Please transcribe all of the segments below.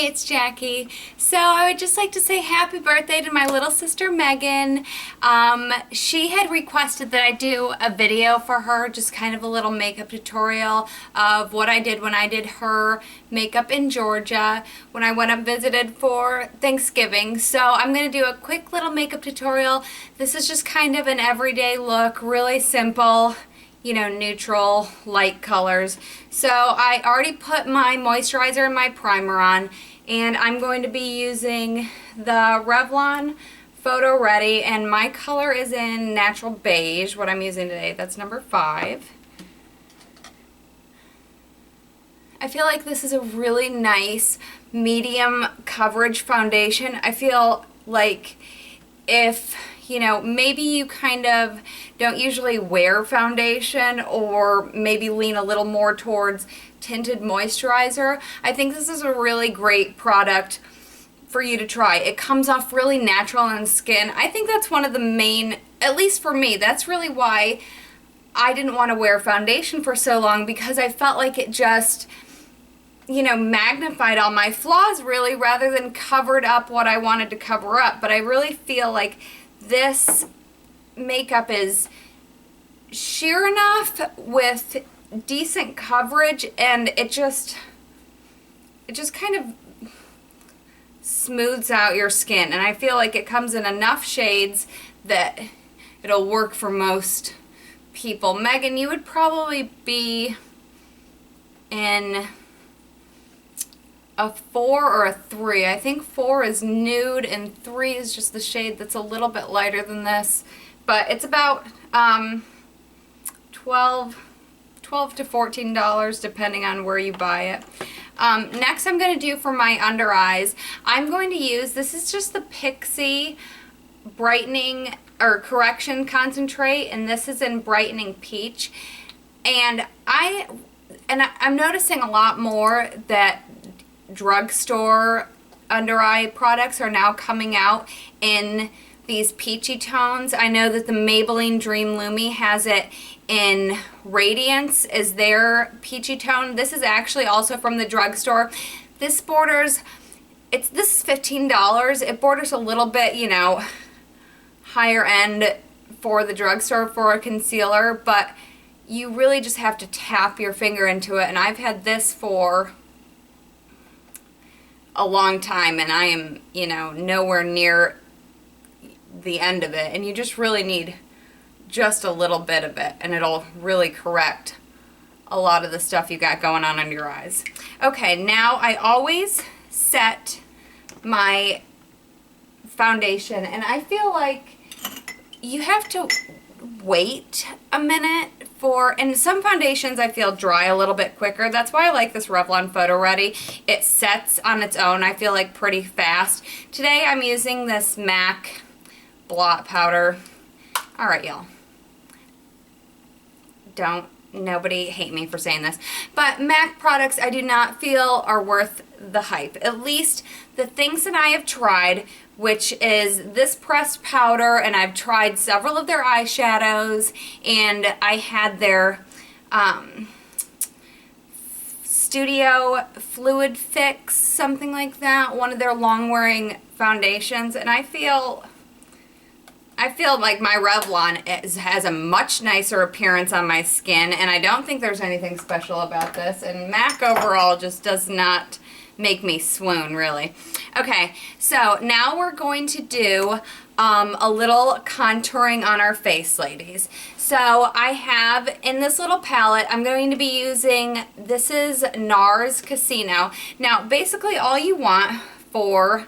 Hey, it's Jackie. So I would just like to say happy birthday to my little sister Megan. She had requested that I do a video for her, just kind of a little makeup tutorial of what I did when I did her makeup in Georgia when I went up and visited for Thanksgiving. So I'm going to do a quick little makeup tutorial. This is just kind of an everyday look, really simple, you know, neutral, light colors. So I already put my moisturizer and my primer on, and I'm going to be using the Revlon Photo Ready, and my color is in Natural Beige, what I'm using today. That's number 5. I feel like this is a really nice medium coverage foundation. I feel like if, you know, maybe you kind of don't usually wear foundation or maybe lean a little more towards tinted moisturizer, I think this is a really great product for you to try. It comes off really natural on skin. I think that's one of the main, at least for me, that's really why I didn't want to wear foundation for so long, because I felt like it just, you know, magnified all my flaws really, rather than covered up what I wanted to cover up. But I really feel like this makeup is sheer enough with decent coverage, and it just kind of smooths out your skin, and I feel like it comes in enough shades that it'll work for most people. Megan, you would probably be in a 4 or a 3. I think 4 is nude and 3 is just the shade that's a little bit lighter than this. But it's about $12 to $14 depending on where you buy it. Next I'm going to do for my under eyes, I'm going to use, this is just the Pixie Brightening or Correction Concentrate, and this is in Brightening Peach. And I'm noticing a lot more that drugstore under eye products are now coming out in these peachy tones. I know that the Maybelline Dream Lumi has it in Radiance as their peachy tone. This is actually also from the drugstore. This borders, this is $15. It borders a little bit, you know, higher end for the drugstore for a concealer, but you really just have to tap your finger into it, and I've had this for a long time, and I am, you know, nowhere near the end of it, and you just really need just a little bit of it, and it'll really correct a lot of the stuff you got going on under your eyes. Okay, now I always set my foundation, and I feel like you have to wait a minute for, and some foundations I feel dry a little bit quicker. That's why I like this Revlon Photo Ready. It sets on its own, I feel like, pretty fast. Today I'm using this MAC blot powder. Alright, y'all. Nobody hate me for saying this, but MAC products I do not feel are worth the hype. At least the things that I have tried, which is this pressed powder, and I've tried several of their eyeshadows, and I had their Studio Fluid Fix, something like that, one of their long-wearing foundations, and I feel like my Revlon has a much nicer appearance on my skin, and I don't think there's anything special about this, and MAC overall just does not make me swoon, really. Okay, so now we're going to do a little contouring on our face, ladies. So I have, in this little palette, I'm going to be using, this is NARS Casino. Now, basically all you want for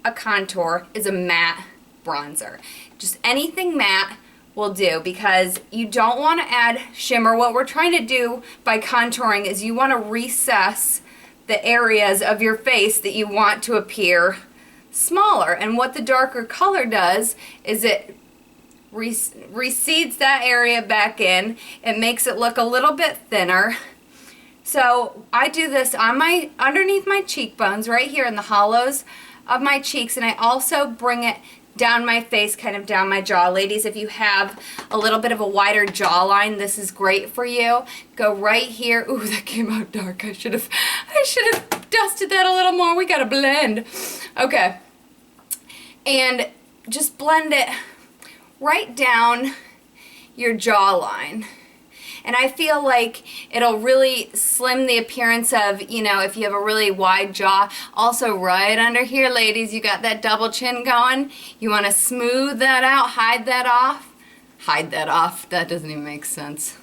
a contour is a matte bronzer. Just anything matte will do, because you don't want to add shimmer. What we're trying to do by contouring is you want to recess the areas of your face that you want to appear smaller, and what the darker color does is it recedes that area back in. It makes it look a little bit thinner. So I do this on underneath my cheekbones, right here in the hollows of my cheeks, and I also bring it down my face, kind of down my jaw. Ladies, if you have a little bit of a wider jawline, this is great for you. Go right here. Ooh, that came out dark. I should have dusted that a little more. We gotta blend. Okay. And just blend it right down your jawline. And I feel like it'll really slim the appearance of, you know, if you have a really wide jaw. Also right under here, ladies, you got that double chin going. You want to smooth that out, hide that off. Hide that off. That doesn't even make sense.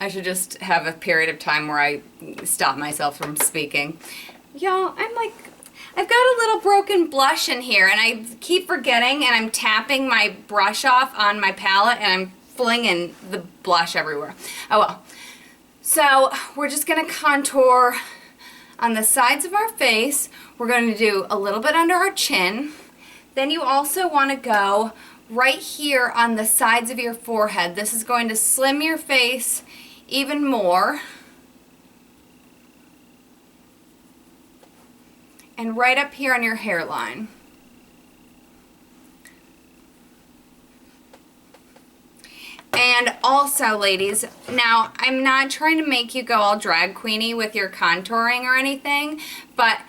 I should just have a period of time where I stop myself from speaking. Y'all, I've got a little broken blush in here, and I keep forgetting, and I'm tapping my brush off on my palette, and I'm flinging the blush everywhere. Oh well. So we're just going to contour on the sides of our face. We're going to do a little bit under our chin. Then you also want to go right here on the sides of your forehead. This is going to slim your face even more. And right up here on your hairline. And also, ladies, now I'm not trying to make you go all drag queeny with your contouring or anything, but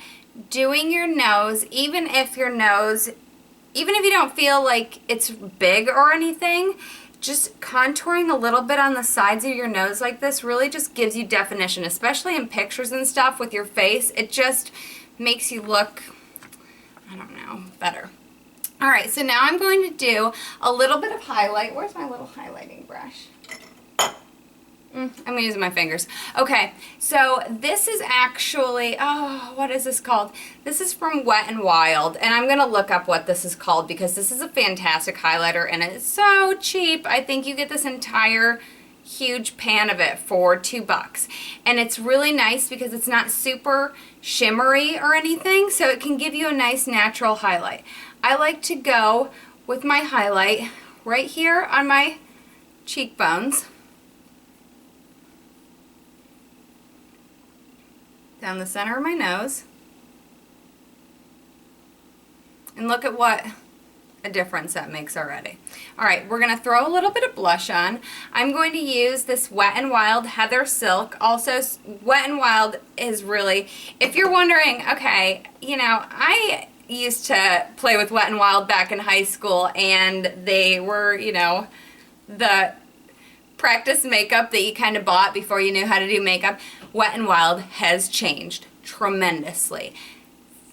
doing your nose, even if you don't feel like it's big or anything, just contouring a little bit on the sides of your nose like this really just gives you definition, especially in pictures and stuff with your face. It just makes you look, I don't know, better. All right, so now I'm going to do a little bit of highlight. Where's my little highlighting brush? I'm using my fingers. Okay, so this is actually, oh, what is this called? This is from Wet n Wild, and I'm going to look up what this is called because this is a fantastic highlighter, and it's so cheap. I think you get this entire huge pan of it for $2. And it's really nice because it's not super shimmery or anything, so it can give you a nice natural highlight. I like to go with my highlight right here on my cheekbones, down the center of my nose, and look at what a difference that makes already. Alright, we're going to throw a little bit of blush on. I'm going to use this Wet n Wild Heather Silk. Also, Wet n Wild is really, if you're wondering, okay, you know, I used to play with Wet n Wild back in high school, and they were, you know, the practice makeup that you kind of bought before you knew how to do makeup. Wet n Wild has changed tremendously.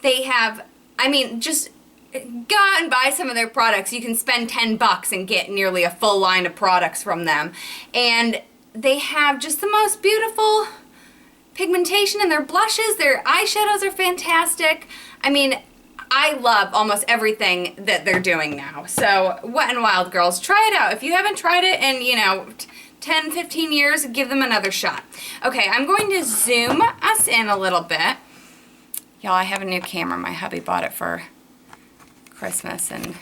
They have, I mean, just go out and buy some of their products. You can spend $10 and get nearly a full line of products from them. And they have just the most beautiful pigmentation in their blushes. Their eyeshadows are fantastic. I mean, I love almost everything that they're doing now. So, Wet n Wild, girls, try it out. If you haven't tried it in, you know, 10, 15 years, give them another shot. Okay, I'm going to zoom us in a little bit. Y'all, I have a new camera. My hubby bought it for Christmas, and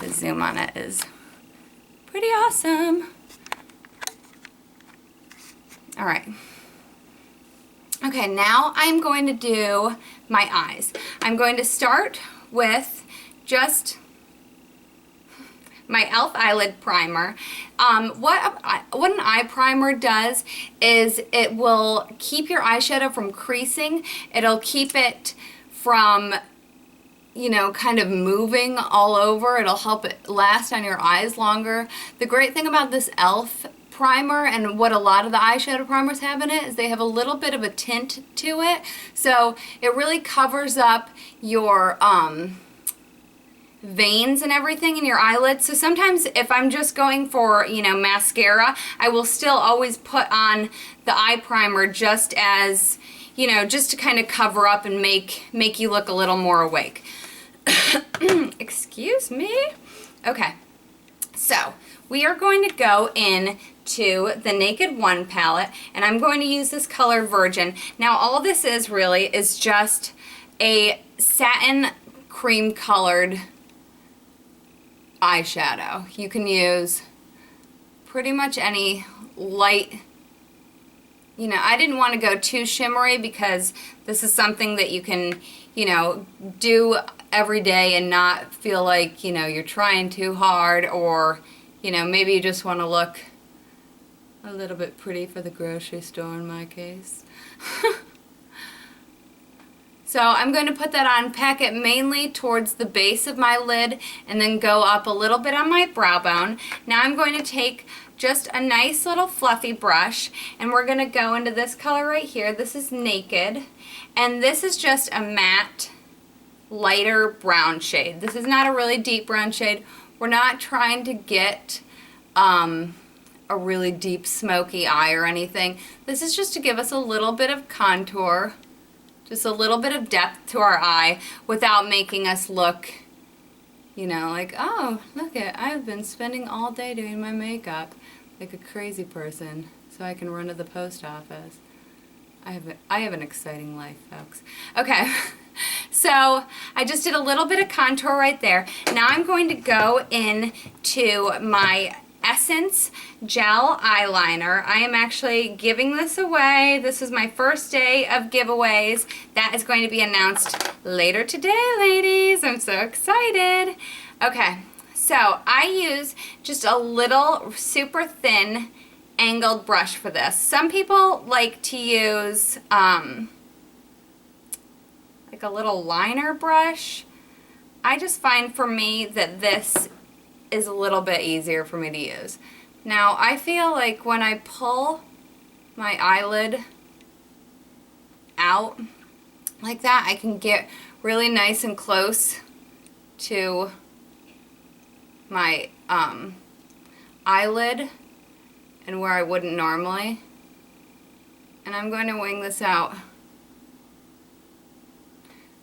the zoom on it is pretty awesome. All right. Okay, now I'm going to do my eyes. I'm going to start with just my e.l.f. eyelid primer. What an eye primer does is it will keep your eyeshadow from creasing. It'll keep it from, you know, kind of moving all over. It'll help it last on your eyes longer. The great thing about this e.l.f. primer, and what a lot of the eyeshadow primers have in it, is they have a little bit of a tint to it. So it really covers up your veins and everything in your eyelids. So sometimes if I'm just going for, you know, mascara, I will still always put on the eye primer just as, you know, just to kind of cover up and make you look a little more awake. Excuse me. Okay, so we are going to go in to the Naked One palette, and I'm going to use this color Virgin. Now all this is really is just a satin cream colored eyeshadow. You can use pretty much any light you know, I didn't want to go too shimmery because this is something that you can, you know, do every day and not feel like, you know, you're trying too hard, or, you know, maybe you just want to look a little bit pretty for the grocery store in my case. So I'm going to put that on, pack it mainly towards the base of my lid, and then go up a little bit on my brow bone. Now I'm going to take just a nice little fluffy brush, and we're going to go into this color right here. This is Naked, and this is just a matte, lighter brown shade. This is not a really deep brown shade. We're not trying to get a really deep smoky eye or anything. This is just to give us a little bit of contour, just a little bit of depth to our eye without making us look, you know, like, oh, look I've been spending all day doing my makeup like a crazy person so I can run to the post office. I have an exciting life, folks. Okay, so I just did a little bit of contour right there. Now I'm going to go into my Essence gel eyeliner. I am actually giving this away. This is my first day of giveaways. That is going to be announced later today, ladies. I'm so excited. Okay, so I use just a little super thin angled brush for this. Some people like to use like a little liner brush. I just find for me that this is a little bit easier for me to use. Now I feel like when I pull my eyelid out like that, I can get really nice and close to my eyelid and where I wouldn't normally. And I'm going to wing this out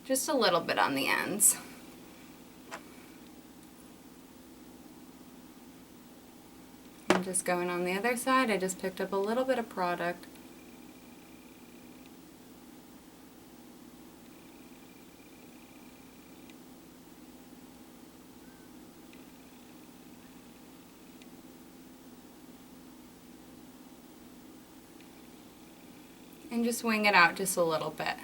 just a little bit on the ends. I'm just going on the other side. I just picked up a little bit of product. And just wing it out just a little bit.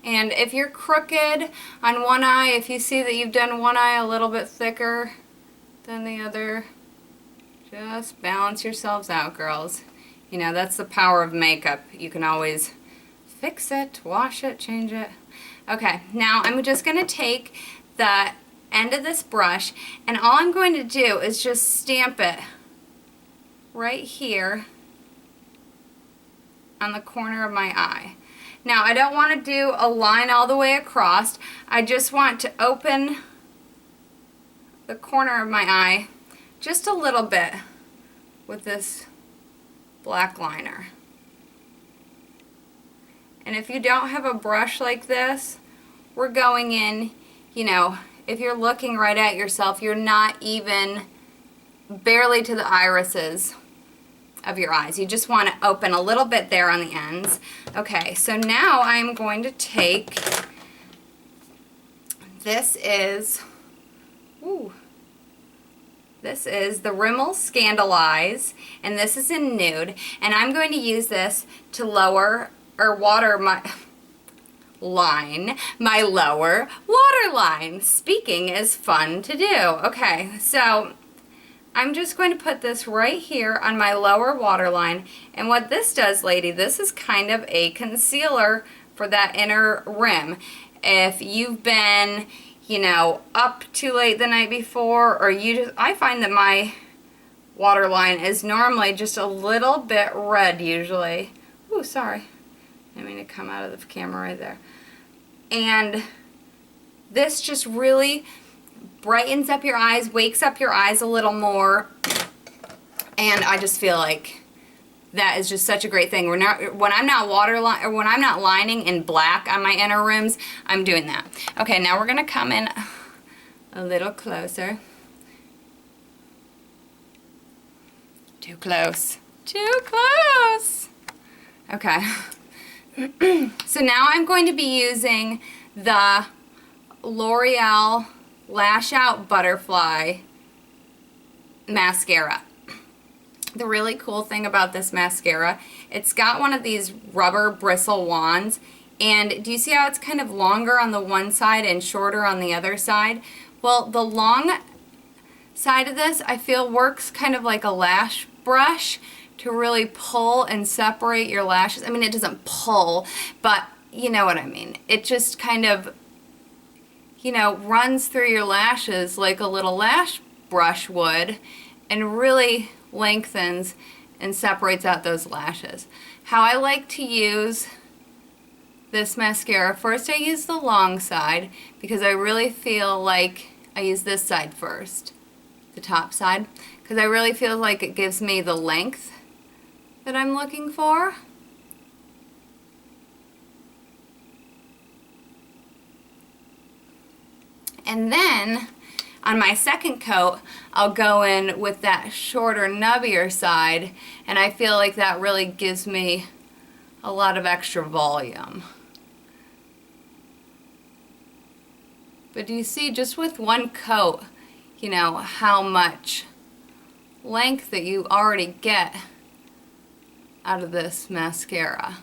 And if you're crooked on one eye, if you see that you've done one eye a little bit thicker than the other, just balance yourselves out, girls. You know, that's the power of makeup. You can always fix it, wash it, change it. Okay, now I'm just going to take the end of this brush, and all I'm going to do is just stamp it right here on the corner of my eye. Now, I don't want to do a line all the way across. I just want to open the corner of my eye just a little bit with this black liner. And if you don't have a brush like this, we're going in, you know, if you're looking right at yourself, you're not even barely to the irises of your eyes. You just want to open a little bit there on the ends. Okay, so now I'm going to take, this is the Rimmel Scandalize, and this is in nude, and I'm going to use this to lower or water my lower waterline. Speaking is fun to do. Okay, so I'm just going to put this right here on my lower waterline, and what this does, lady, this is kind of a concealer for that inner rim. If you've been, you know, up too late the night before, or I find that my waterline is normally just a little bit red usually. Ooh, sorry. I mean to come out of the camera right there. And this just really brightens up your eyes, wakes up your eyes a little more, and I just feel like that is just such a great thing. When I'm not lining in black on my inner rims, I'm doing that. Okay, now we're gonna come in a little closer. Too close. Too close. Okay. So now I'm going to be using the L'Oreal Lash Out Butterfly mascara. The really cool thing about this mascara, it's got one of these rubber bristle wands, and do you see how it's kind of longer on the one side and shorter on the other side? Well, the long side of this I feel works kind of like a lash brush to really pull and separate your lashes. I mean, it doesn't pull, but you know what I mean. It just kind of, you know, runs through your lashes like a little lash brush would and really lengthens and separates out those lashes. How I like to use this mascara, first I use the long side because I really feel like I use this side first, the top side, because I really feel like it gives me the length that I'm looking for. And then on my second coat, I'll go in with that shorter, nubbier side, and I feel like that really gives me a lot of extra volume. But do you see, just with one coat, you know, how much length that you already get out of this mascara?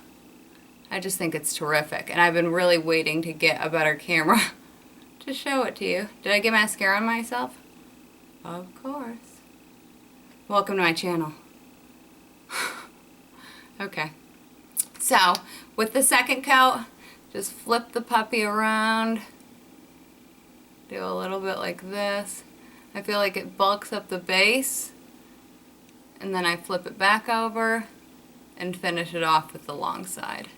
I just think it's terrific, and I've been really waiting to get a better camera to show it to you. Did I get mascara on myself? Of course. Welcome to my channel. Okay. So, with the second coat, just flip the puppy around. Do a little bit like this. I feel like it bulks up the base. And then I flip it back over and finish it off with the long side.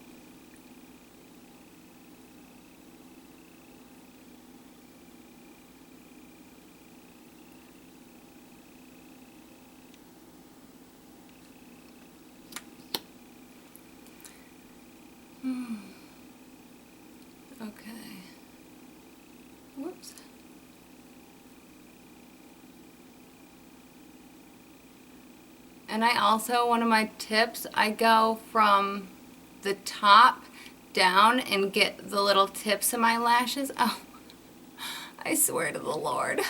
Okay. Whoops. And I also, one of my tips, I go from the top down and get the little tips of my lashes. Oh, I swear to the Lord.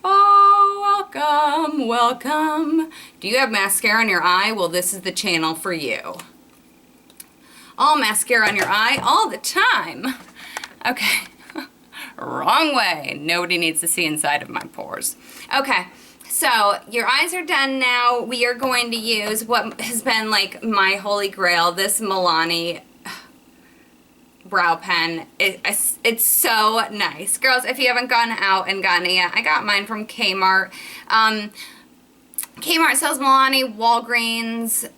Oh, welcome, welcome. Do you have mascara on your eye? Well, this is the channel for you. All mascara on your eye all the time. Okay. Wrong way. Nobody needs to see inside of my pores. Okay, so your eyes are done now. We are going to use what has been like my holy grail, this Milani brow pen. It's so nice. Girls, if you haven't gone out and gotten it yet, I got mine from Kmart. Kmart sells Milani, Walgreens,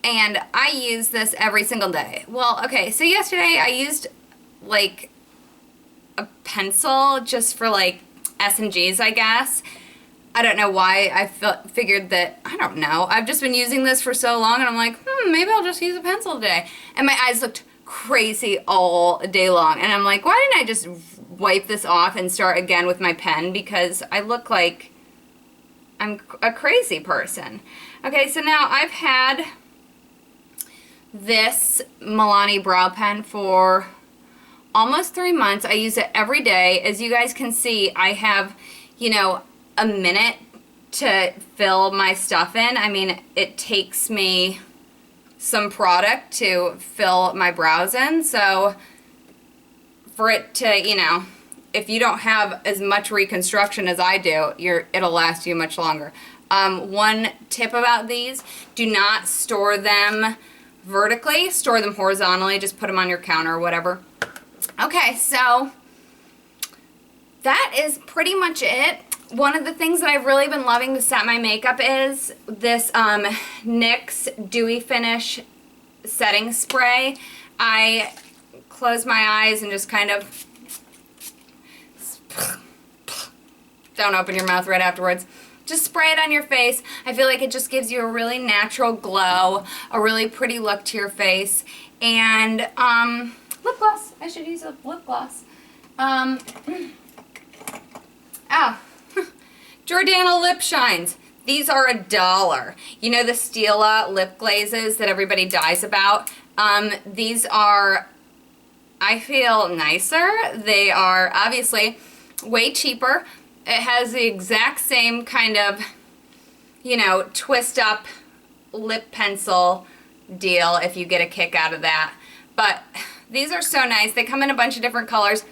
and I use this every single day. Well, okay, so yesterday I used like a pencil just for like S&Gs, I guess. I don't know why. I figured that, I don't know. I've just been using this for so long and I'm like, maybe I'll just use a pencil today. And my eyes looked crazy all day long. And I'm like, why didn't I just wipe this off and start again with my pen? Because I look like I'm a crazy person. Okay, so now I've had this Milani brow pen for almost 3 months. I use it every day. As you guys can see, I have, you know, a minute to fill my stuff in. I mean, it takes me some product to fill my brows in. So for it to, you know, if you don't have as much reconstruction as I do, it'll last you much longer. One tip about these, do not store them vertically, store them horizontally, just put them on your counter or whatever. Okay, so that is pretty much it. One of the things that I've really been loving to set my makeup is this NYX Dewy Finish setting spray. I close my eyes and just kind of, don't open your mouth right afterwards. Just spray it on your face. I feel like it just gives you a really natural glow, a really pretty look to your face. And lip gloss. I should use a lip gloss. Oh, Jordana lip shines. These are $1. You know the Stila lip glazes that everybody dies about? These are, I feel, nicer. They are obviously way cheaper. It has the exact same kind of, you know, twist up lip pencil deal if you get a kick out of that. But these are so nice. They come in a bunch of different colors.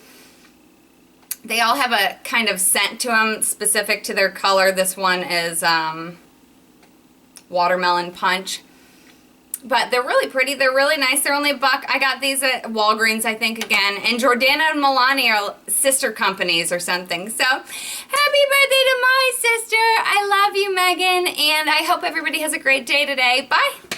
They all have a kind of scent to them specific to their color. This one is Watermelon Punch. But they're really pretty. They're really nice. They're only $1. I got these at Walgreens, I think, again. And Jordana and Milani are sister companies or something. So, happy birthday to my sister. I love you, Megan. And I hope everybody has a great day today. Bye.